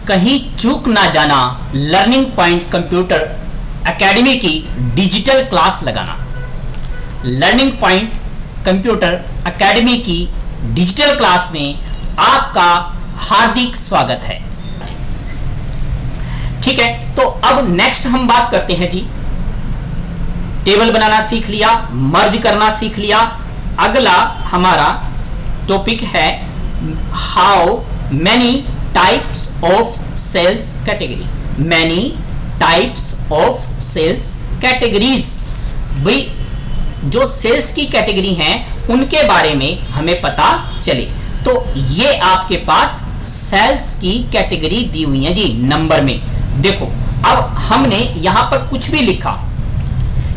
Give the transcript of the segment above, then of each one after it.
कहीं चूक ना जाना, लर्निंग पॉइंट कंप्यूटर एकेडमी की डिजिटल क्लास लगाना। लर्निंग पॉइंट कंप्यूटर एकेडमी की डिजिटल क्लास में आपका हार्दिक स्वागत है। ठीक है, तो अब नेक्स्ट हम बात करते हैं जी, टेबल बनाना सीख लिया, मर्ज करना सीख लिया। अगला हमारा टॉपिक है how many types of cells category. Many types of cells categories, भाई जो सेल्स की कैटेगरी हैं उनके बारे में हमें पता चले। तो ये आपके पास सेल्स की कैटेगरी दी हुई है जी नंबर में। देखो, अब हमने यहां पर कुछ भी लिखा,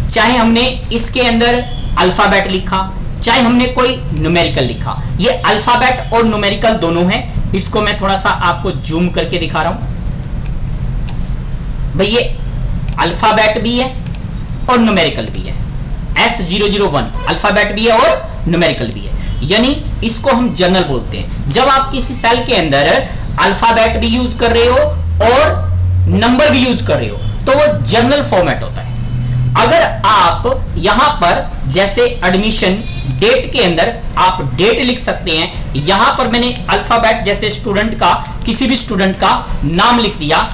चाहे हमने इसके अंदर अल्फाबेट लिखा, चाहे हमने कोई न्यूमेरिकल लिखा, ये अल्फाबेट और न्यूमेरिकल दोनों हैं। इसको मैं थोड़ा सा आपको जूम करके दिखा रहा हूं। भाई ये अल्फाबेट भी है और न्यूमेरिकल भी है। S001 अल्फाबेट भी है और न्यूमेरिकल भी है, यानी इसको हम जर्नल बोलते हैं। जब आप किसी सेल के अंदर अल्फाबेट भी यूज कर रहे हो और नंबर भी यूज कर रहे हो तो वो जर्नल फॉर्मेट होता है। अगर आप यहां पर जैसे एडमिशन डेट के अंदर आप डेट लिख सकते हैं, यहां पर मैंने अल्फाबेट जैसे स्टूडेंट का, किसी भी स्टूडेंट का नाम लिख दिया,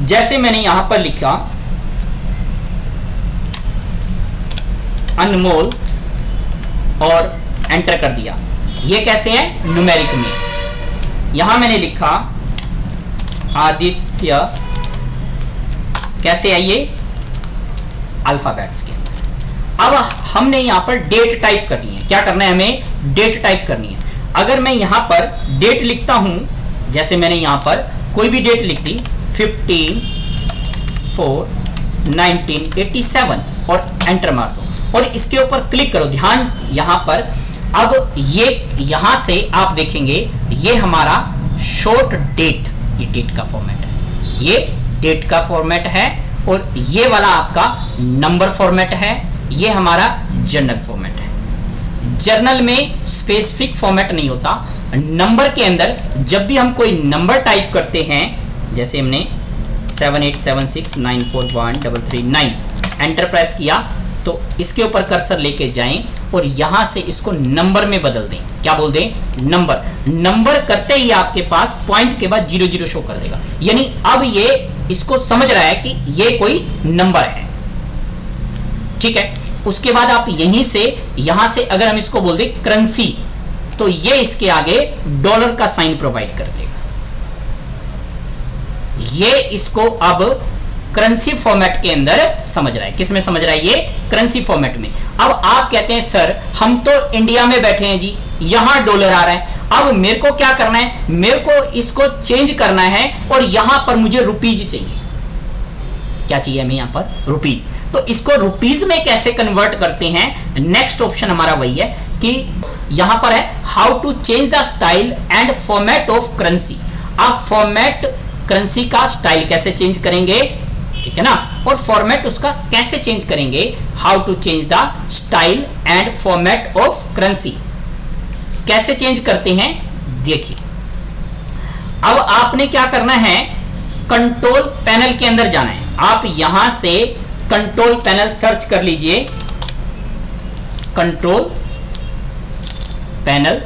जैसे मैंने यहां पर लिखा अनमोल और एंटर कर दिया। ये कैसे है? न्यूमेरिक में। यहां मैंने लिखा आदित्य, कैसे है ये? अल्फाबेट्स के अंदर। अब हमने यहां पर डेट टाइप करनी है। क्या करना है हमें? डेट टाइप करनी है। अगर मैं यहां पर डेट लिखता हूं, जैसे मैंने यहां पर कोई भी डेट लिख दी 15/4/1987 और एंटर मार दो और इसके ऊपर क्लिक करो। ध्यान यहां पर, अब ये यहां से आप देखेंगे ये हमारा शॉर्ट डेट, ये डेट का फॉर्मेट है, ये डेट का फॉर्मेट है और ये वाला आपका नंबर फॉर्मेट है, ये हमारा जर्नल फॉर्मेट है। जर्नल में स्पेसिफिक फॉर्मेट नहीं होता। नंबर के अंदर जब भी हम कोई नंबर टाइप करते हैं, जैसे हमने 7876941339 एंटर प्रेस किया, तो इसके ऊपर कर्सर लेके जाएं और यहां से इसको नंबर में बदल दें। क्या बोल दें? नंबर। नंबर करते ही आपके पास पॉइंट के बाद 00 शो कर देगा, यानी अब ये इसको समझ रहा है कि ये कोई नंबर है। ठीक है, उसके बाद आप यहीं से, यहां से अगर हम इसको बोल दें करेंसी, तो ये इसके आगे डॉलर का साइन प्रोवाइड कर देगा। ये इसको अब करेंसी फॉर्मेट के अंदर समझ रहा है। किस में समझ रहा है? ये करेंसी फॉर्मेट में। अब आप कहते हैं सर हम तो इंडिया में बैठे हैं जी, यहां डॉलर आ रहा है, अब मेरे को क्या करना है? मेरे को इसको चेंज करना है और यहां पर मुझे रुपीज चाहिए। क्या चाहिए हमें? यहां पर रुपीज। तो इसको रुपीज में कैसे कन्वर्ट करते हैं? नेक्स्ट ऑप्शन हमारा वही है कि यहां पर है how to change the style and format of currency. आप फॉर्मेट करेंसी का स्टाइल कैसे चेंज करेंगे, ठीक है ना, और फॉर्मेट उसका कैसे चेंज करेंगे। How to change the style and format of currency, कैसे चेंज करते हैं देखिए। अब आपने क्या करना है? कंट्रोल पैनल के अंदर जाना है। आप यहां से कंट्रोल पैनल सर्च कर लीजिए, कंट्रोल पैनल,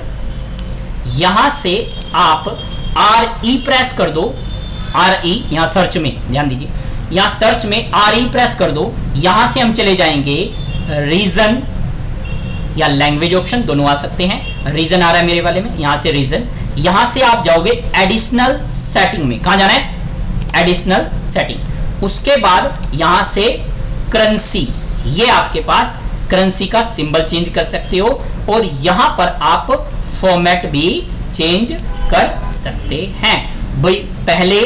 यहां से आप RE प्रेस कर दो। RE यहां सर्च में, ध्यान दीजिए, यहां सर्च में RE प्रेस कर दो। यहां से हम चले जाएंगे रीजन या लैंग्वेज ऑप्शन, दोनों आ सकते हैं। रीजन आ रहा है मेरे वाले में, यहां से रीजन। यहां से आप जाओगे एडिशनल सेटिंग में। कहां जाना है? Additional setting. उसके बाद यहां से करेंसी, ये आपके पास करेंसी का सिंबल चेंज कर सकते हो और यहां पर आप फॉर्मेट भी चेंज कर सकते हैं। भाई पहले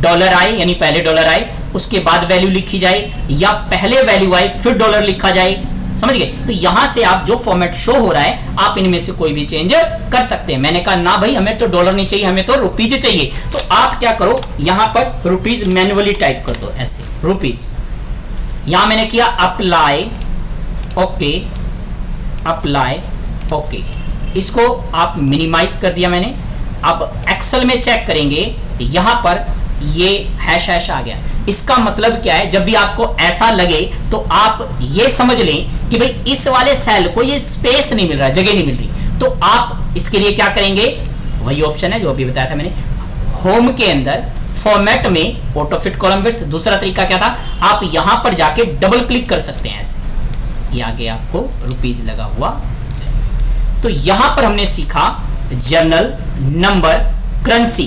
डॉलर आए, यानी पहले डॉलर आए उसके बाद वैल्यू लिखी जाए, या पहले वैल्यू आए फिर डॉलर लिखा जाए, समझ गए? तो यहां से आप जो फॉर्मेट शो हो रहा है आप इनमें से कोई भी चेंज कर सकते हैं। मैंने कहा ना भाई हमें तो डॉलर नहीं चाहिए, हमें तो रुपीज चाहिए, तो आप क्या करो, यहां पर रुपीज मैन्युअली टाइप कर दो, ऐसे रुपीज। यहां मैंने किया अप्लाई, ओके, अप्लाई, ओके। इसको आप मिनिमाइज कर दिया मैंने। अब एक्सेल में चेक करेंगे यहां पर ये हैश हैश आ गया। इसका मतलब क्या है, जब भी आपको ऐसा लगे तो आप ये समझ लें कि भाई इस वाले सेल को ये स्पेस नहीं मिल रहा, जगह नहीं मिल रही, तो आप इसके लिए क्या करेंगे, वही ऑप्शन है जो अभी बताया था मैंने, होम के अंदर फॉर्मेट में ऑटो फिट कॉलम विड्थ। दूसरा तरीका क्या था, आप यहां पर जाके डबल क्लिक कर सकते हैं ऐसे, ये आगे आपको रुपीज लगा हुआ। तो यहां पर हमने सीखा जर्नल, नंबर, करेंसी।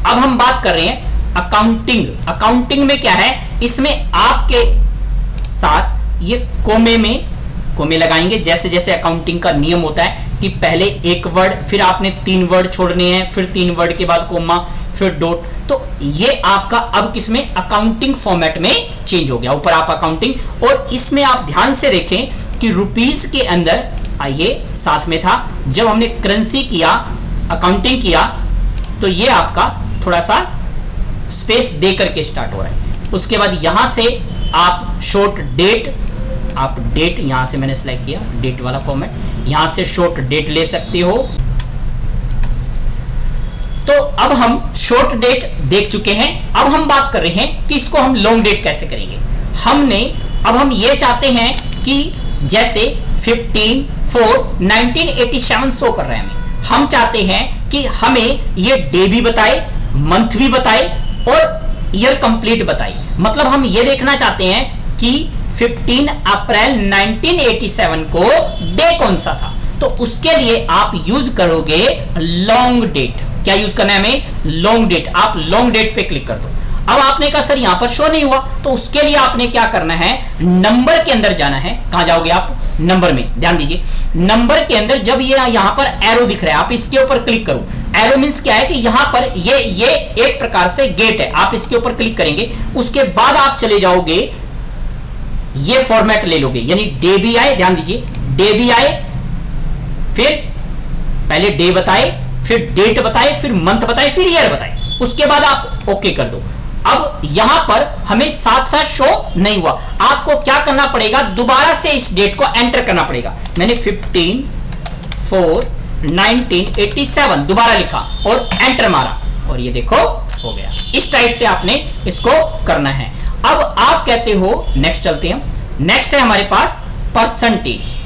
अब हम बात कर रहे हैं अकाउंटिंग। अकाउंटिंग में क्या है, इसमें आपके साथ ये कोमे लगाएंगे। जैसे जैसे अकाउंटिंग का नियम होता है कि पहले एक वर्ड, फिर आपने 3 वर्ड छोड़ने हैं, फिर 3 वर्ड के बाद कोमा, फिर डॉट। तो ये आपका अब किसमें, अकाउंटिंग फॉर्मेट में चेंज हो गया। ऊपर आप अकाउंटिंग, और इसमें आप ध्यान से देखें कि रुपीज के अंदर ये साथ में था, जब हमने करेंसी किया, अकाउंटिंग किया, तो ये आपका थोड़ा सा स्पेस दे करके स्टार्ट हो रहा है। उसके बाद यहां से आप शॉर्ट डेट, आप डेट यहां से मैंने सेलेक्ट किया, डेट वाला फॉर्मेट, यहां से शॉर्ट डेट ले सकते हो। तो अब हम शॉर्ट डेट देख चुके हैं। अब हम बात कर रहे हैं कि इसको हम लॉन्ग डेट कैसे करेंगे। अब हम ये चाहते हैं कि जैसे 15/4/1987 शो कर रहे हैं, हम चाहते हैं कि हमें ये डे भी बताए, मंथ भी बताए और ईयर कंप्लीट बताए। मतलब हम ये देखना चाहते हैं कि 15 अप्रैल 1987 को डे कौन सा था। तो उसके लिए आप यूज करोगे लॉन्ग डेट। क्या यूज करना है हमें, लॉन्ग डेट। आप लॉन्ग डेट पे क्लिक कर दो। अब आपने कहा सर यहां पर शो नहीं हुआ, तो उसके लिए आपने क्या करना है, नंबर के अंदर जाना है। कहां जाओगे आप, नंबर में। ध्यान दीजिए, नंबर के अंदर जब ये यहां पर एरो दिख रहा है, आप इसके ऊपर क्लिक करो। एरो मींस क्या है कि यहां पर ये एक प्रकार से गेट है, आप इसके ऊपर क्लिक करेंगे। उसके बाद आप चले जाओगे, ये फॉर्मेट ले लोगे, यानी डे भी आए, ध्यान दीजिए, डे भी आए, फिर पहले डे बताए, फिर डेट बताए, फिर मंथ बताए, फिर ईयर बताए। उसके बाद आप ओके कर दो। अब यहां पर हमें साथ साथ शो नहीं हुआ, आपको क्या करना पड़ेगा, दोबारा से इस डेट को एंटर करना पड़ेगा। मैंने 15/4/1987 दोबारा लिखा और एंटर मारा, और ये देखो हो गया। इस टाइप से आपने इसको करना है। अब आप कहते हो नेक्स्ट चलते हैं। नेक्स्ट है हमारे पास परसेंटेज।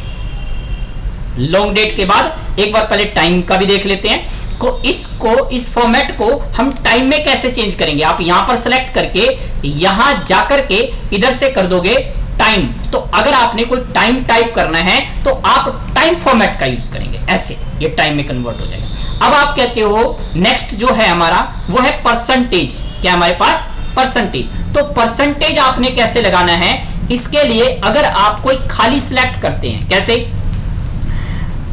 लॉन्ग डेट के बाद एक बार पहले टाइम का भी देख लेते हैं। इस फॉर्मेट को हम टाइम में कैसे चेंज करेंगे। आप यहां पर सेलेक्ट करके यहां जाकर के इधर से कर दोगे टाइम। तो अगर आपने कोई टाइम टाइप करना है तो आप टाइम फॉर्मेट का यूज करेंगे, ऐसे ये टाइम में कन्वर्ट हो जाएगा। अब आप कहते हो नेक्स्ट जो है हमारा वो है परसेंटेज। क्या हमारे पास, परसेंटेज। तो परसेंटेज आपने कैसे लगाना है, इसके लिए अगर आप कोई खाली सिलेक्ट करते हैं, कैसे,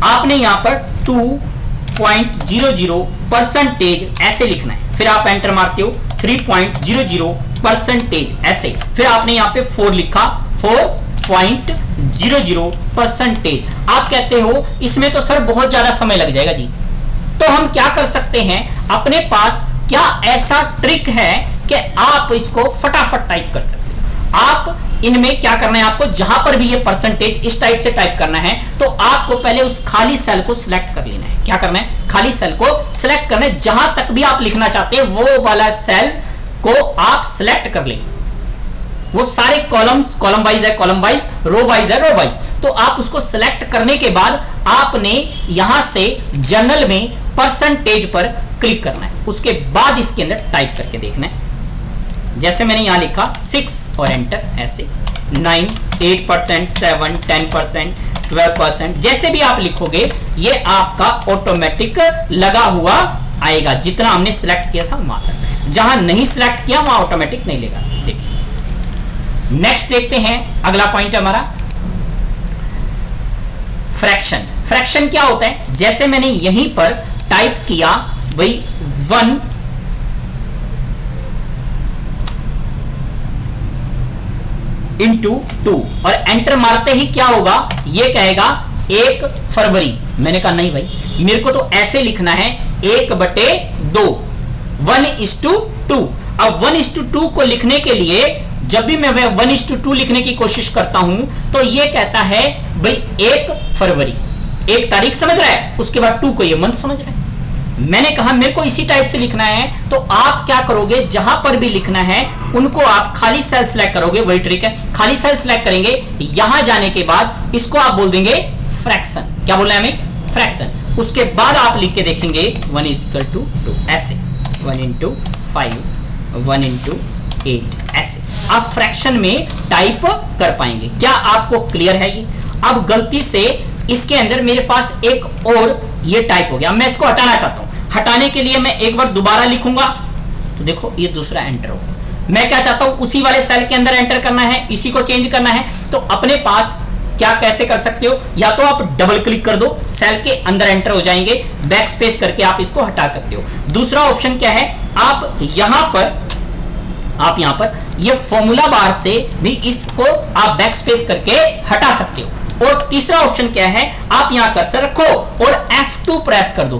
आपने यहां पर 2.00% ऐसे लिखना है, फिर आप एंटर मारते हो 3.00% ऐसे, फिर आपने यहां पे 4 लिखा, 4.00%। आप कहते हो इसमें तो सर बहुत ज्यादा समय लग जाएगा जी। तो हम क्या कर सकते हैं, अपने पास क्या ऐसा ट्रिक है कि आप इसको फटाफट टाइप कर सकते हो। आप इनमें क्या करना है, आपको जहां पर भी ये परसेंटेज इस टाइप से टाइप करना है, तो आपको पहले उस खाली सेल को सिलेक्ट कर लेना है। क्या करना है, खाली सेल को सिलेक्ट करना है। जहां तक भी आप लिखना चाहते हैं वो वाला सेल को आप सिलेक्ट कर लें। वो सारे कॉलम्स, कॉलम वाइज है कॉलम वाइज, रो वाइज है रो वाइज। तो आप उसको सिलेक्ट करने के बाद आपने यहां से जर्नल में परसेंटेज पर क्लिक करना है। उसके बाद इसके अंदर टाइप करके देखना है। जैसे मैंने यहां लिखा 6 और एंटर, ऐसे 9, 8%, 7, 10%, 12%, जैसे भी आप लिखोगे ये आपका ऑटोमेटिक लगा हुआ आएगा। जितना हमने सिलेक्ट किया था वहां तक, जहां नहीं सिलेक्ट किया वहां ऑटोमेटिक नहीं लेगा। देखिए नेक्स्ट देखते हैं, अगला पॉइंट हमारा फ्रैक्शन। फ्रैक्शन क्या होता है, जैसे मैंने यहीं पर टाइप किया भाई 1 into 2 और एंटर मारते ही क्या होगा, ये कहेगा 1 फरवरी। मैंने कहा नहीं भाई, मेरे को तो ऐसे लिखना है 1/2, 1:2। अब 1:2 को लिखने के लिए जब भी मैं 1:2 लिखने की कोशिश करता हूं तो ये कहता है भाई 1 फरवरी, 1 तारीख समझ रहा है, उसके बाद 2 को ये मंथ समझ रहा है। मैंने कहा मेरे को इसी टाइप से लिखना है, तो आप क्या करोगे, जहां पर भी लिखना है उनको आप खाली सेल सिलेक्ट करोगे, वही ट्रिक है, खाली सेल सिलेक्ट करेंगे, यहां जाने के बाद इसको आप बोल देंगे फ्रैक्शन। क्या बोलना है हमें, फ्रैक्शन। उसके बाद आप लिख के देखेंगे 1 = 2, ऐसे 1 × 5, 1 × 8, ऐसे आप फ्रैक्शन में टाइप कर पाएंगे। क्या आपको क्लियर है ये? अब गलती से इसके अंदर मेरे पास एक और ये टाइप हो गया, मैं इसको हटाना चाहता हूं। हटाने के लिए मैं एक बार दोबारा लिखूंगा, तो देखो ये दूसरा एंटर हो गया। मैं क्या चाहता हूं, उसी वाले सेल के अंदर एंटर करना है, इसी को चेंज करना है। तो अपने पास क्या कैसे कर सकते हो, या तो आप डबल क्लिक कर दो, सेल के अंदर एंटर हो जाएंगे, बैक स्पेस करके आप इसको हटा सकते हो। दूसरा ऑप्शन क्या है, आप यहां पर ये फॉर्मूला बार से भी इसको आप बैक स्पेस करके हटा सकते हो। और तीसरा ऑप्शन क्या है, आप यहां कर्सर रखो और F2 प्रेस कर दो।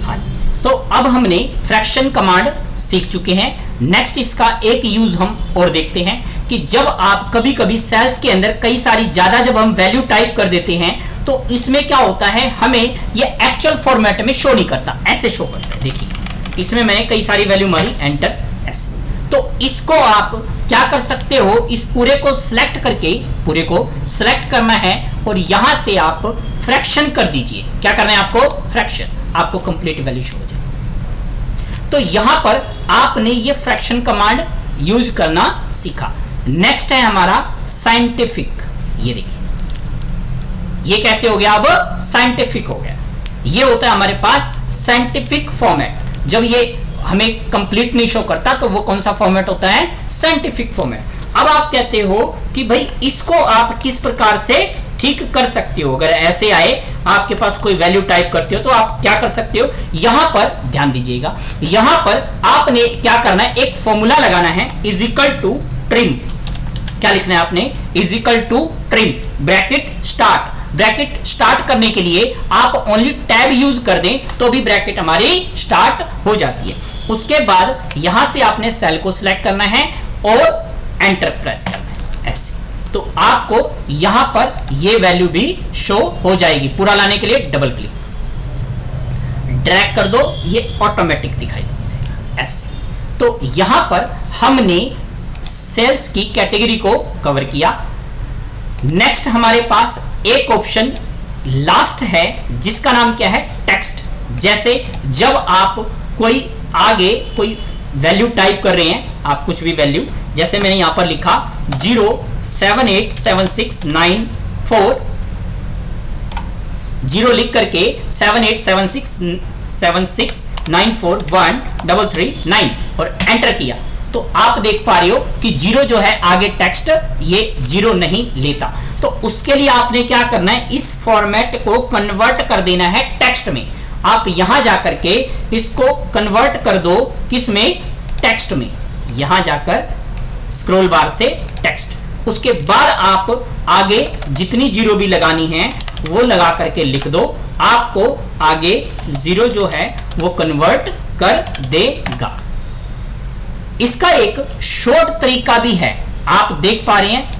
हाँ जी, तो अब हमने फ्रैक्शन कमांड सीख चुके हैं। नेक्स्ट इसका एक यूज हम और देखते हैं कि जब आप कभी कभी सेल्स के अंदर कई सारी ज्यादा जब हम वैल्यू टाइप कर देते हैं, तो इसमें क्या होता है, हमें ये एक्चुअल फॉर्मेट में शो नहीं करता, ऐसे शो करता है। देखिए इसमें मैंने कई सारी वैल्यू मारी, एंटर, ऐसे। तो इसको आप क्या कर सकते हो, इस पूरे को सिलेक्ट करके, पूरे को सिलेक्ट करना है और यहां से आप फ्रैक्शन कर दीजिए। क्या करना है आपको, फ्रैक्शन, आपको कंप्लीट वैल्यू शो हो जाए। तो यहां पर आपने ये फ्रैक्शन कमांड यूज करना सीखा। नेक्स्ट है हमारा साइंटिफिक। ये देखिए ये कैसे हो गया, अब साइंटिफिक हो गया। ये होता है हमारे पास साइंटिफिक फॉर्मेट। जब ये हमें कंप्लीट नहीं शो करता तो वो कौन सा फॉर्मेट होता है, साइंटिफिक फॉर्मेट। अब आप कहते हो कि भाई इसको आप किस प्रकार से ठीक कर सकते हो। अगर ऐसे आए, आपके पास कोई वैल्यू टाइप करते हो, तो आप क्या कर सकते हो, यहां पर ध्यान दीजिएगा, यहां पर आपने क्या करना है, एक फॉर्मूला लगाना है, = ट्रिम। क्या लिखना है आपने, = trim, bracket start. Bracket start करने के लिए आप ओनली टैब यूज कर दें तो भी ब्रैकेट हमारी स्टार्ट हो जाती है। उसके बाद यहां से आपने सेल को सिलेक्ट करना है और एंटर प्रेस करना है, ऐसे। तो आपको यहां पर ये वैल्यू भी शो हो जाएगी। पूरा लाने के लिए डबल क्लिक, ड्रैग कर दो, ये ऑटोमेटिक दिखाई देगा, ऐसे। तो यहां पर हमने सेल्स की कैटेगरी को कवर किया। नेक्स्ट हमारे पास एक ऑप्शन लास्ट है जिसका नाम क्या है, टेक्स्ट। जैसे जब आप कोई आगे कोई वैल्यू टाइप कर रहे हैं, आप कुछ भी वैल्यू, जैसे मैंने यहां पर लिखा 0787694, 0 लिख करके 7876941339 और एंटर किया, तो आप देख पा रहे हो कि 0 जो है आगे टेक्स्ट ये 0 नहीं लेता। तो उसके लिए आपने क्या करना है, इस फॉर्मेट को कन्वर्ट कर देना है टेक्स्ट में। आप यहां जाकर के इसको कन्वर्ट कर दो, किसमें, टेक्स्ट में। यहां जाकर स्क्रॉल बार से टेक्स्ट, उसके बाद आप आगे जितनी 0 भी लगानी है वो लगा करके लिख दो, आपको आगे 0 जो है वो कन्वर्ट कर देगा। इसका एक शॉर्ट तरीका भी है, आप देख पा रहे हैं,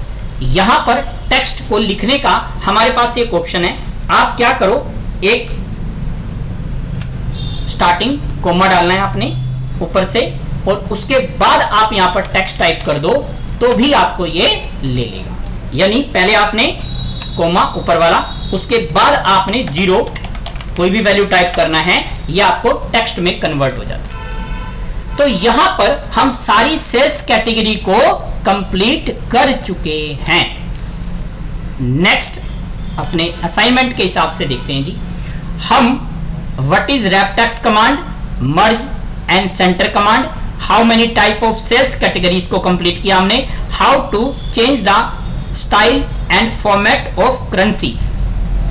यहां पर टेक्स्ट को लिखने का हमारे पास एक ऑप्शन है। आप क्या करो, एक स्टार्टिंग कोमा डालना है आपने ऊपर से, और उसके बाद आप यहां पर टेक्स्ट टाइप कर दो तो भी आपको ये ले लेगा। यानी पहले आपने कोमा ऊपर वाला, उसके बाद आपने 0 कोई भी वैल्यू टाइप करना है, ये आपको टेक्स्ट में कन्वर्ट हो जाता है। तो यहां पर हम सारी सेल्स कैटेगरी को कंप्लीट कर चुके हैं। नेक्स्ट अपने असाइनमेंट के हिसाब से देखते हैं जी। हम what is wrap text command, merge and center command, how many type of cells categories को कंप्लीट किया हमने। How to change the style and format of currency,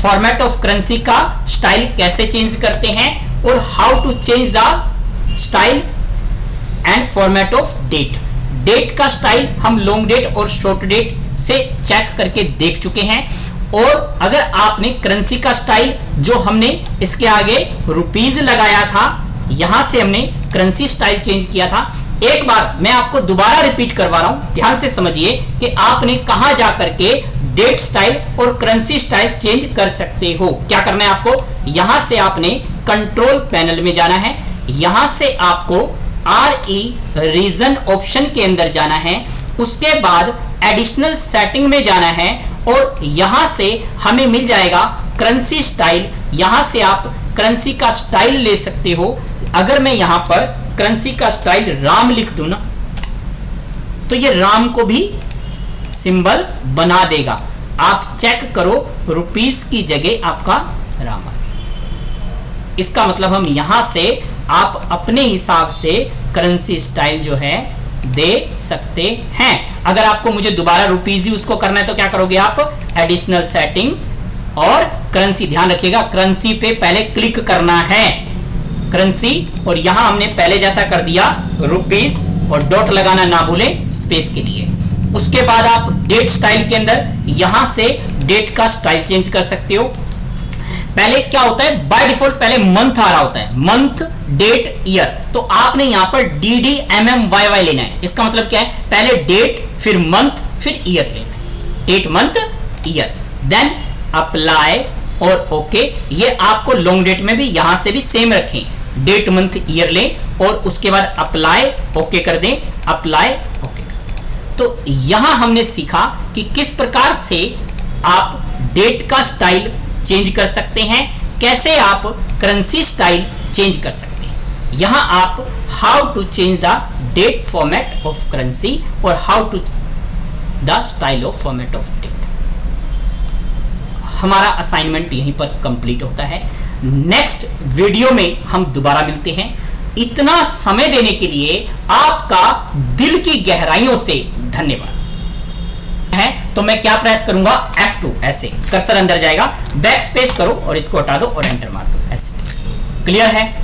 format of currency का स्टाइल कैसे चेंज करते हैं, और how to change the style and format of date. Date का style हम लॉन्ग डेट और शॉर्ट डेट से चेक करके देख चुके हैं। और अगर आपने करेंसी का स्टाइल, जो हमने इसके आगे रुपीज लगाया था, यहां से हमने करेंसी स्टाइल चेंज किया था, एक बार मैं आपको दोबारा रिपीट करवा रहा हूं, ध्यान से समझिए कि आपने कहां जाकर के डेट स्टाइल और करेंसी स्टाइल चेंज कर सकते हो। क्या करना है आपको, यहां से आपने कंट्रोल पैनल में जाना है, यहां से आपको RE रीजन ऑप्शन के अंदर जाना है, उसके बाद एडिशनल सेटिंग में जाना है और यहां से हमें मिल जाएगा करेंसी स्टाइल। यहां से आप करेंसी का स्टाइल ले सकते हो। अगर मैं यहां पर करेंसी का स्टाइल राम लिख दूं ना, तो ये राम को भी सिंबल बना देगा। आप चेक करो, रुपीस की जगह आपका राम आ गया। इसका मतलब हम यहां से आप अपने हिसाब से करेंसी स्टाइल जो है दे सकते हैं। अगर आपको मुझे दोबारा रुपीस ही उसको करना है तो क्या करोगे आप, एडिशनल सेटिंग और करेंसी। ध्यान रखिएगा करेंसी पे पहले क्लिक करना है, करेंसी, और यहां हमने पहले जैसा कर दिया रुपीस, और डॉट लगाना ना भूलें स्पेस के लिए। उसके बाद आप डेट स्टाइल के अंदर यहां से डेट का स्टाइल चेंज कर सकते हो। पहले क्या होता है, बाय डिफॉल्ट पहले मंथ आ रहा होता है, मंथ डेट ईयर, तो आपने यहां पर DDMMYY लेना है। इसका मतलब क्या है, पहले डेट फिर मंथ फिर ईयर लेना है, date month year, then apply और ओके। ये आपको लॉन्ग डेट में भी यहां से भी सेम रखें, डेट मंथ ईयर लें और उसके बाद अप्लाई ओके कर दें, अप्लाई ओके। तो यहां हमने सीखा कि किस प्रकार से आप डेट का स्टाइल चेंज कर सकते हैं, कैसे आप करेंसी स्टाइल चेंज कर सकते हैं। यहां आप how to change the date format of currency और how to the style of format of date. हमारा असाइनमेंट यहीं पर कंप्लीट होता है। नेक्स्ट वीडियो में हम दोबारा मिलते हैं। इतना समय देने के लिए आपका दिल की गहराइयों से धन्यवाद है। तो मैं क्या प्रेस करूंगा, F2, ऐसे कर्सर अंदर जाएगा, बैक स्पेस करो और इसको हटा दो और एंटर मार दो, ऐसे। क्लियर है।